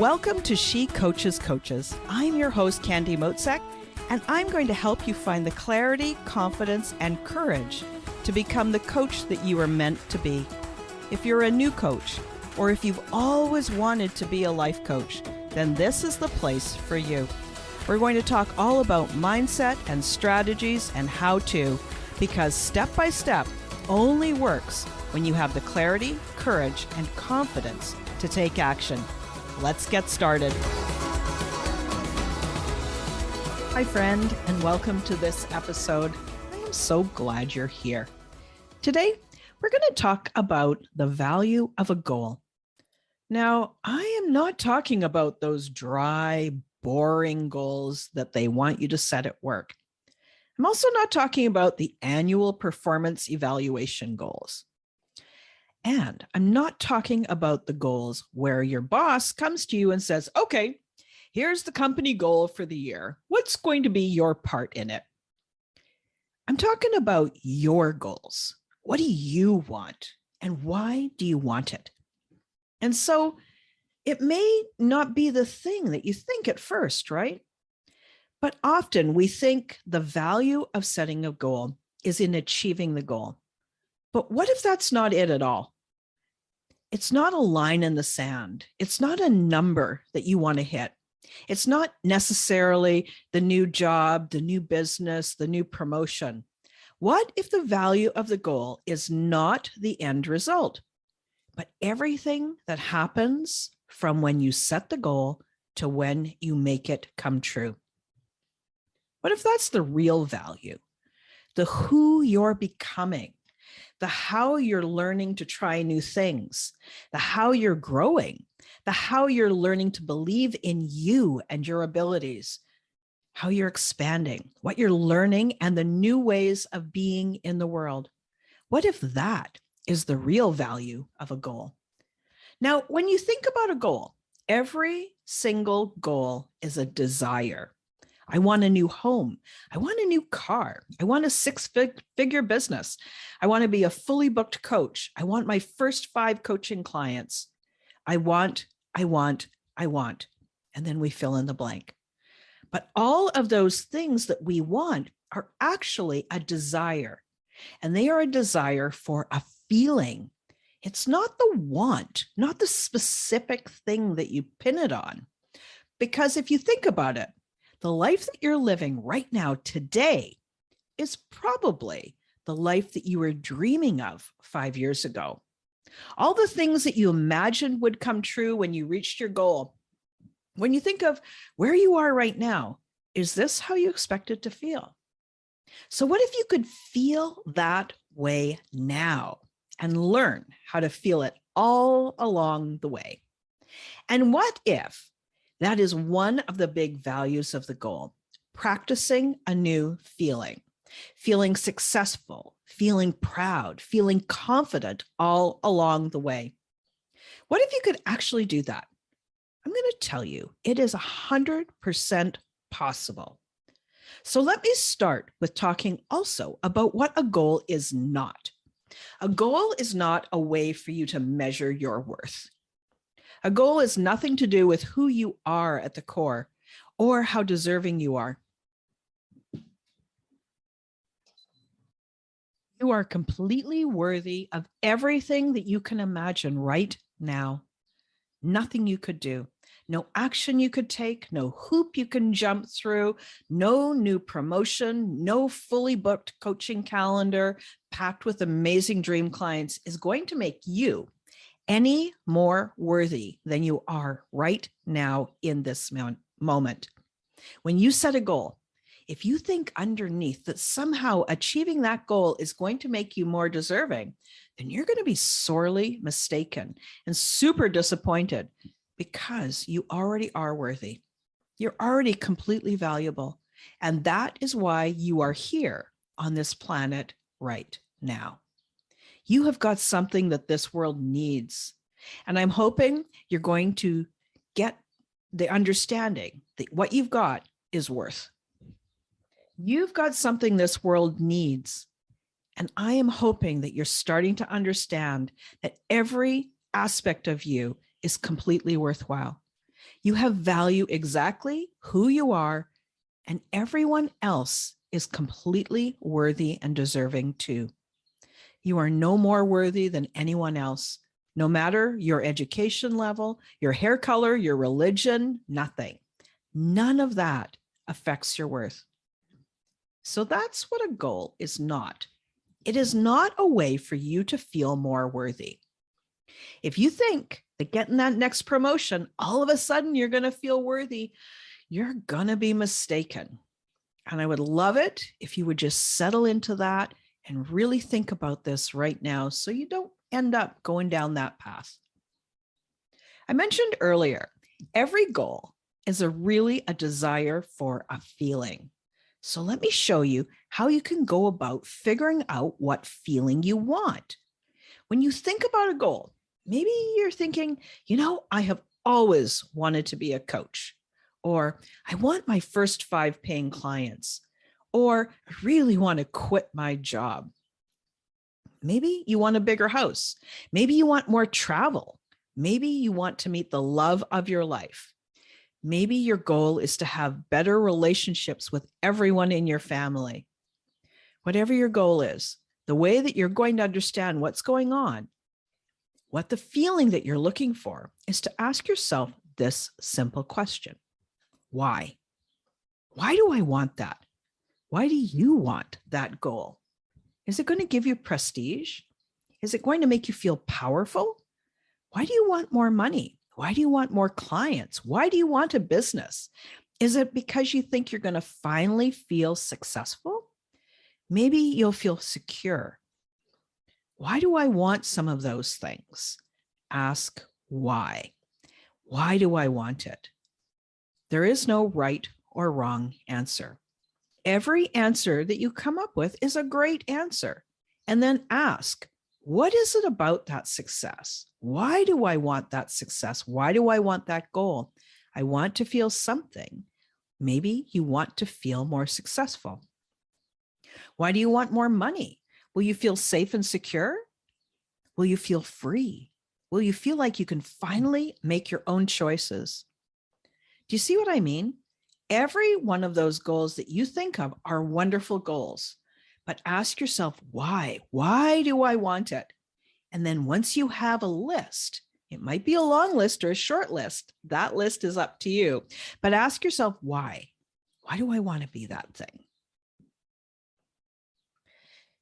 Welcome to She Coaches Coaches. I'm your host, Candy Motzek, and I'm going to help you find the clarity, confidence, and courage to become the coach that you are meant to be. If you're a new coach, or if you've always wanted to be a life coach, then this is the place for you. We're going to talk all about mindset and strategies and how to, because step by step only works when you have the clarity, courage, and confidence to take action. Let's get started. Hi, friend, and welcome to this episode. I am so glad you're here. Today, we're going to talk about the value of a goal. Now, I am not talking about those dry, boring goals that they want you to set at work. I'm also not talking about the annual performance evaluation goals. And I'm not talking about the goals where your boss comes to you and says, okay, here's the company goal for the year. What's going to be your part in it? I'm talking about your goals. What do you want? And why do you want it? And so it may not be the thing that you think at first, right? But often we think the value of setting a goal is in achieving the goal. But what if that's not it at all? It's not a line in the sand. It's not a number that you want to hit. It's not necessarily the new job, the new business, the new promotion. What if the value of the goal is not the end result, but everything that happens from when you set the goal to when you make it come true? What if that's the real value, the who you're becoming, the how you're learning to try new things, the how you're growing, the how you're learning to believe in you and your abilities, how you're expanding, what you're learning, and the new ways of being in the world? What if that is the real value of a goal? Now, when you think about a goal, every single goal is a desire. I want a new home. I want a new car. I want a six-figure business. I want to be a fully booked coach. I want my first 5 coaching clients. I want. And then we fill in the blank. But all of those things that we want are actually a desire. And they are a desire for a feeling. It's not the want, not the specific thing that you pin it on. Because if you think about it, the life that you're living right now today is probably the life that you were dreaming of 5 years ago. All the things that you imagined would come true when you reached your goal. When you think of where you are right now, is this how you expect it to feel? So what if you could feel that way now and learn how to feel it all along the way? And what if that is one of the big values of the goal, practicing a new feeling, feeling successful, feeling proud, feeling confident all along the way? What if you could actually do that? I'm going to tell you, it is 100% possible. So let me start with talking also about what a goal is not. A goal is not a way for you to measure your worth. A goal is nothing to do with who you are at the core or how deserving you are. You are completely worthy of everything that you can imagine right now. Nothing you could do, no action you could take, no hoop you can jump through, no new promotion, no fully booked coaching calendar packed with amazing dream clients is going to make you any more worthy than you are right now in this moment. When you set a goal, if you think underneath that somehow achieving that goal is going to make you more deserving, then you're going to be sorely mistaken and super disappointed because you already are worthy. You're already completely valuable. And that is why you are here on this planet right now. You have got something that this world needs. And I'm hoping you're going to get the understanding that what you've got is worth. You've got something this world needs. And I am hoping that you're starting to understand that every aspect of you is completely worthwhile. You have value exactly who you are, and everyone else is completely worthy and deserving too. You are no more worthy than anyone else, no matter your education level, your hair color, your religion, nothing. None of that affects your worth. So that's what a goal is not. It is not a way for you to feel more worthy. If you think that getting that next promotion, all of a sudden you're going to feel worthy, you're going to be mistaken. And I would love it if you would just settle into that and really think about this right now so you don't end up going down that path. I mentioned earlier, every goal is really a desire for a feeling. So let me show you how you can go about figuring out what feeling you want. When you think about a goal, maybe you're thinking, I have always wanted to be a coach, or I want my first 5 paying clients, or I really want to quit my job. Maybe you want a bigger house. Maybe you want more travel. Maybe you want to meet the love of your life. Maybe your goal is to have better relationships with everyone in your family. Whatever your goal is, the way that you're going to understand what's going on, what the feeling that you're looking for, is to ask yourself this simple question. Why? Why do I want that? Why do you want that goal? Is it going to give you prestige? Is it going to make you feel powerful? Why do you want more money? Why do you want more clients? Why do you want a business? Is it because you think you're going to finally feel successful? Maybe you'll feel secure. Why do I want some of those things? Ask why. Why do I want it? There is no right or wrong answer. Every answer that you come up with is a great answer. And then ask, what is it about that success? Why do I want that success? Why do I want that goal? I want to feel something. Maybe you want to feel more successful. Why do you want more money? Will you feel safe and secure? Will you feel free? Will you feel like you can finally make your own choices? Do you see what I mean? Every one of those goals that you think of are wonderful goals, but ask yourself, why? Why do I want it? And then once you have a list, it might be a long list or a short list. That list is up to you, but ask yourself, why? Why do I want to be that thing?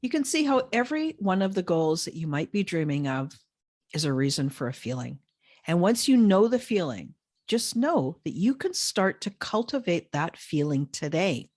You can see how every one of the goals that you might be dreaming of is a reason for a feeling. And once you know the feeling, just know that you can start to cultivate that feeling today.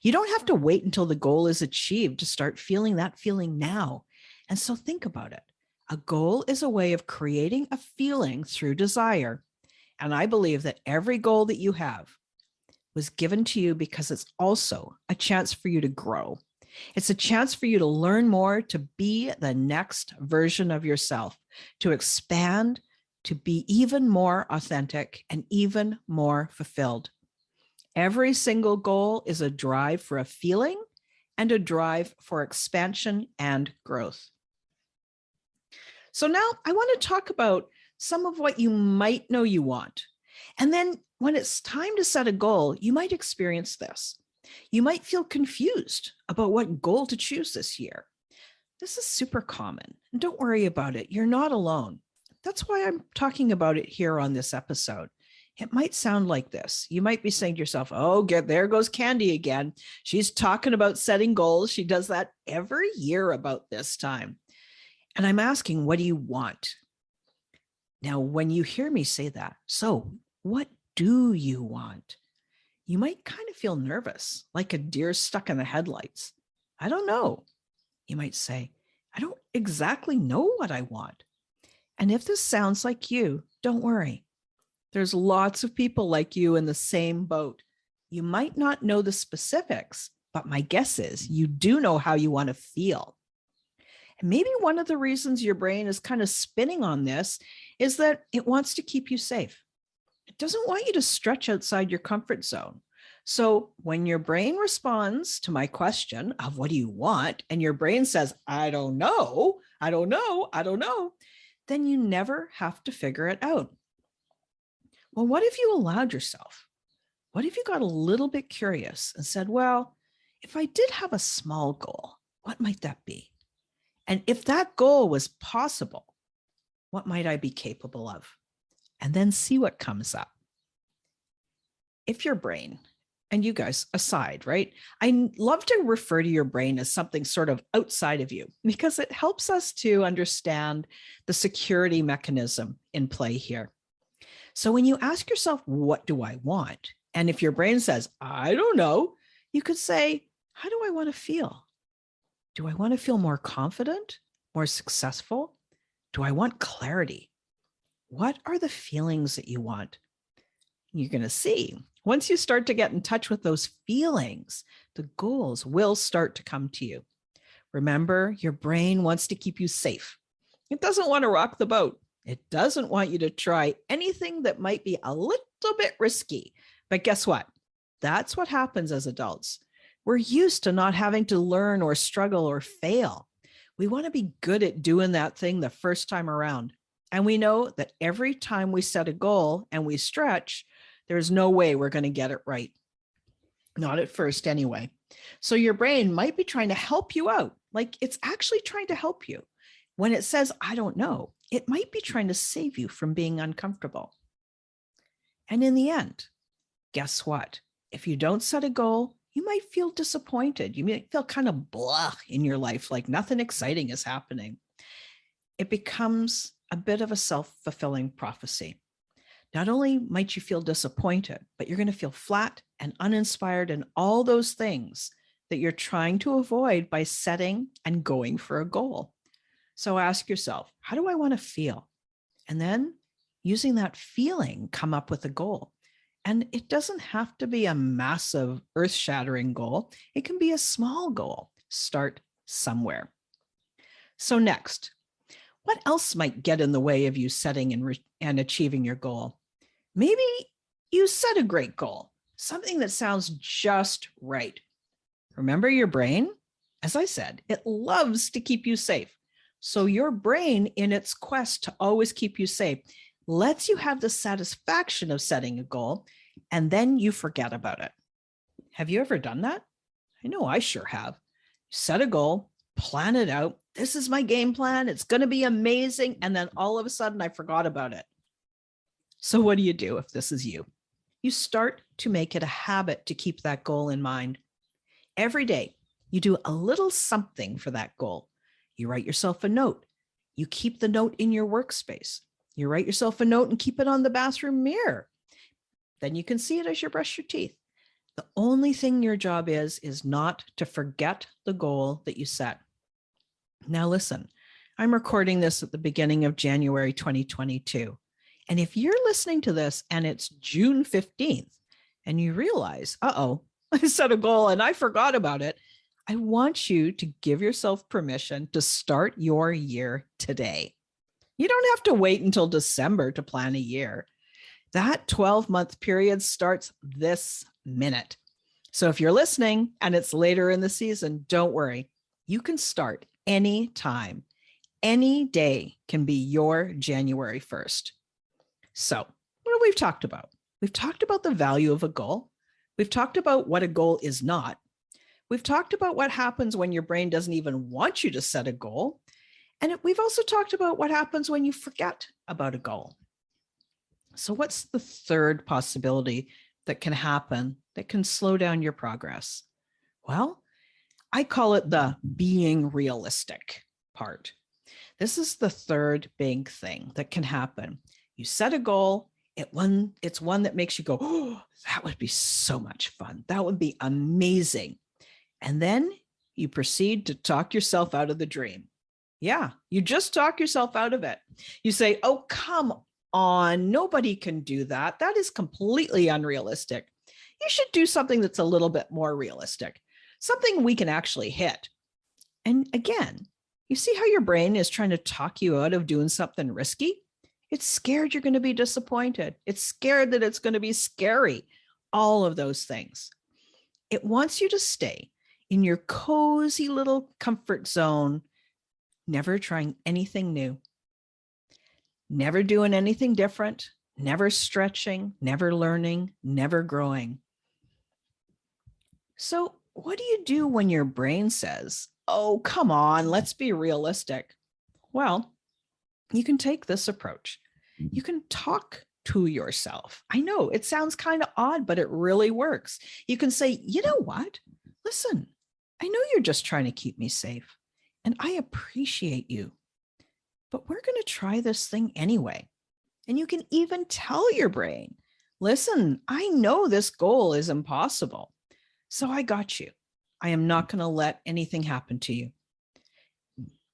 You don't have to wait until the goal is achieved to start feeling that feeling now. And so think about it. A goal is a way of creating a feeling through desire. And I believe that every goal that you have was given to you because it's also a chance for you to grow. It's a chance for you to learn more, to be the next version of yourself, to expand, to be even more authentic and even more fulfilled. Every single goal is a drive for a feeling and a drive for expansion and growth. So now I want to talk about some of what you might know you want. And then when it's time to set a goal, you might experience this. You might feel confused about what goal to choose this year. This is super common. And don't worry about it. You're not alone. That's why I'm talking about it here on this episode. It might sound like this. You might be saying to yourself, oh, there goes Candy again. She's talking about setting goals. She does that every year about this time. And I'm asking, what do you want? Now, when you hear me say that, so what do you want? You might kind of feel nervous, like a deer stuck in the headlights. I don't know. You might say, I don't exactly know what I want. And if this sounds like you, don't worry. There's lots of people like you in the same boat. You might not know the specifics, but my guess is you do know how you want to feel. And maybe one of the reasons your brain is kind of spinning on this is that it wants to keep you safe. It doesn't want you to stretch outside your comfort zone. So when your brain responds to my question of what do you want, and your brain says, I don't know, then you never have to figure it out. Well, what if you allowed yourself? What if you got a little bit curious and said, well, if I did have a small goal, what might that be? And if that goal was possible, what might I be capable of? And then see what comes up. If your brain, and you guys aside, right? I love to refer to your brain as something sort of outside of you because it helps us to understand the security mechanism in play here. So when you ask yourself, what do I want? And if your brain says, I don't know, you could say, how do I want to feel? Do I want to feel more confident, more successful? Do I want clarity? What are the feelings that you want? You're going to see once you start to get in touch with those feelings, the goals will start to come to you. Remember, your brain wants to keep you safe. It doesn't want to rock the boat. It doesn't want you to try anything that might be a little bit risky. But guess what? That's what happens as adults. We're used to not having to learn or struggle or fail. We want to be good at doing that thing the first time around. And we know that every time we set a goal and we stretch, there's no way we're going to get it right. Not at first anyway. So your brain might be trying to help you out. Like it's actually trying to help you. When it says, I don't know, it might be trying to save you from being uncomfortable. And in the end, guess what? If you don't set a goal, you might feel disappointed. You might feel kind of blah in your life, like nothing exciting is happening. It becomes a bit of a self-fulfilling prophecy. Not only might you feel disappointed, but you're going to feel flat and uninspired and all those things that you're trying to avoid by setting and going for a goal. So ask yourself, how do I want to feel? And then using that feeling, come up with a goal. And it doesn't have to be a massive earth-shattering goal. It can be a small goal. Start somewhere. So next, what else might get in the way of you setting and achieving your goal? Maybe you set a great goal, something that sounds just right. Remember your brain? As I said, it loves to keep you safe. So your brain, in its quest to always keep you safe, lets you have the satisfaction of setting a goal, and then you forget about it. Have you ever done that? I know I sure have. Set a goal, plan it out. This is my game plan. It's going to be amazing. And then all of a sudden I forgot about it. So what do you do if this is you? You start to make it a habit to keep that goal in mind. Every day, you do a little something for that goal. You write yourself a note. You keep the note in your workspace. You write yourself a note and keep it on the bathroom mirror. Then you can see it as you brush your teeth. The only thing your job is not to forget the goal that you set. Now listen, I'm recording this at the beginning of January 2022. And if you're listening to this and it's June 15th and you realize, I set a goal and I forgot about it, I want you to give yourself permission to start your year today. You don't have to wait until December to plan a year. That 12-month period starts this minute. So if you're listening and it's later in the season, don't worry. You can start any time. Any day can be your January 1st. So what have we talked about? We've talked about the value of a goal. We've talked about what a goal is not. We've talked about what happens when your brain doesn't even want you to set a goal. And we've also talked about what happens when you forget about a goal. So what's the third possibility that can happen that can slow down your progress? Well, I call it the being realistic part. This is the third big thing that can happen. You set a goal, it's one that makes you go, oh, that would be so much fun. That would be amazing. And then you proceed to talk yourself out of the dream. Yeah, you just talk yourself out of it. You say, oh, come on, nobody can do that. That is completely unrealistic. You should do something that's a little bit more realistic, something we can actually hit. And again, you see how your brain is trying to talk you out of doing something risky? It's scared you're going to be disappointed. It's scared that it's going to be scary. All of those things. It wants you to stay in your cozy little comfort zone, never trying anything new, never doing anything different, never stretching, never learning, never growing. So, what do you do when your brain says, "Oh, come on, let's be realistic"? Well, you can take this approach. You can talk to yourself. I know it sounds kind of odd, but it really works. You can say, "You know what? Listen, I know you're just trying to keep me safe, and I appreciate you, but we're going to try this thing anyway." And you can even tell your brain, "Listen, I know this goal is impossible, so I got you. I am not going to let anything happen to you.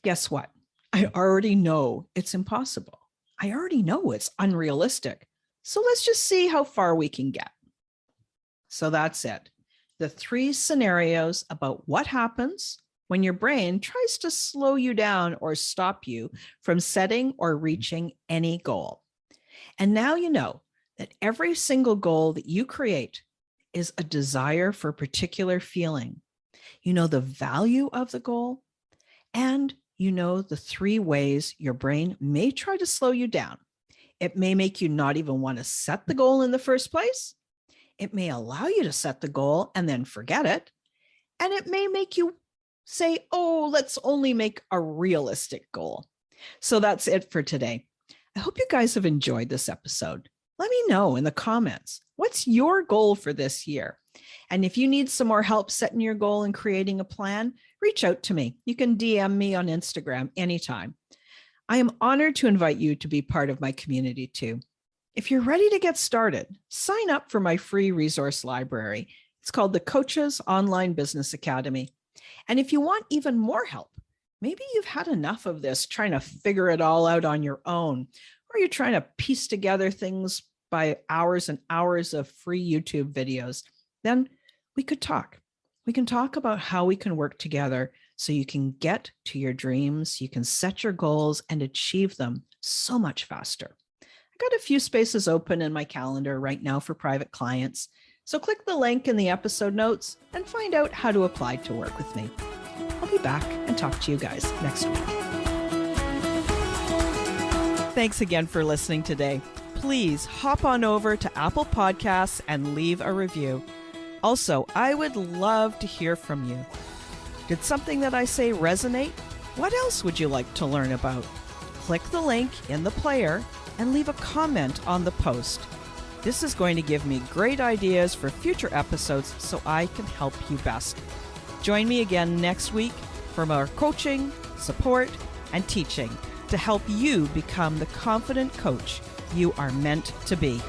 Guess what? I already know it's impossible. I already know it's unrealistic. So let's just see how far we can get." So that's it. The 3 scenarios about what happens when your brain tries to slow you down or stop you from setting or reaching any goal. And now you know that every single goal that you create is a desire for a particular feeling. You know the value of the goal, and you know the 3 ways your brain may try to slow you down. It may make you not even want to set the goal in the first place. It may allow you to set the goal and then forget it. And it may make you say, "Oh, let's only make a realistic goal." So that's it for today. I hope you guys have enjoyed this episode. Let me know in the comments, what's your goal for this year? And if you need some more help setting your goal and creating a plan, reach out to me. You can DM me on Instagram anytime. I am honored to invite you to be part of my community too. If you're ready to get started, sign up for my free resource library. It's called the Coaches Online Business Academy. And if you want even more help, maybe you've had enough of this trying to figure it all out on your own, or you're trying to piece together things by hours and hours of free YouTube videos, then we could talk. We can talk about how we can work together so you can get to your dreams, you can set your goals and achieve them so much faster. I got a few spaces open in my calendar right now for private clients. So click the link in the episode notes and find out how to apply to work with me. I'll be back and talk to you guys next week. Thanks again for listening today. Please hop on over to Apple Podcasts and leave a review. Also, I would love to hear from you. Did something that I say resonate? What else would you like to learn about? Click the link in the player and leave a comment on the post. This is going to give me great ideas for future episodes so I can help you best. Join me again next week for more coaching, support, and teaching to help you become the confident coach you are meant to be.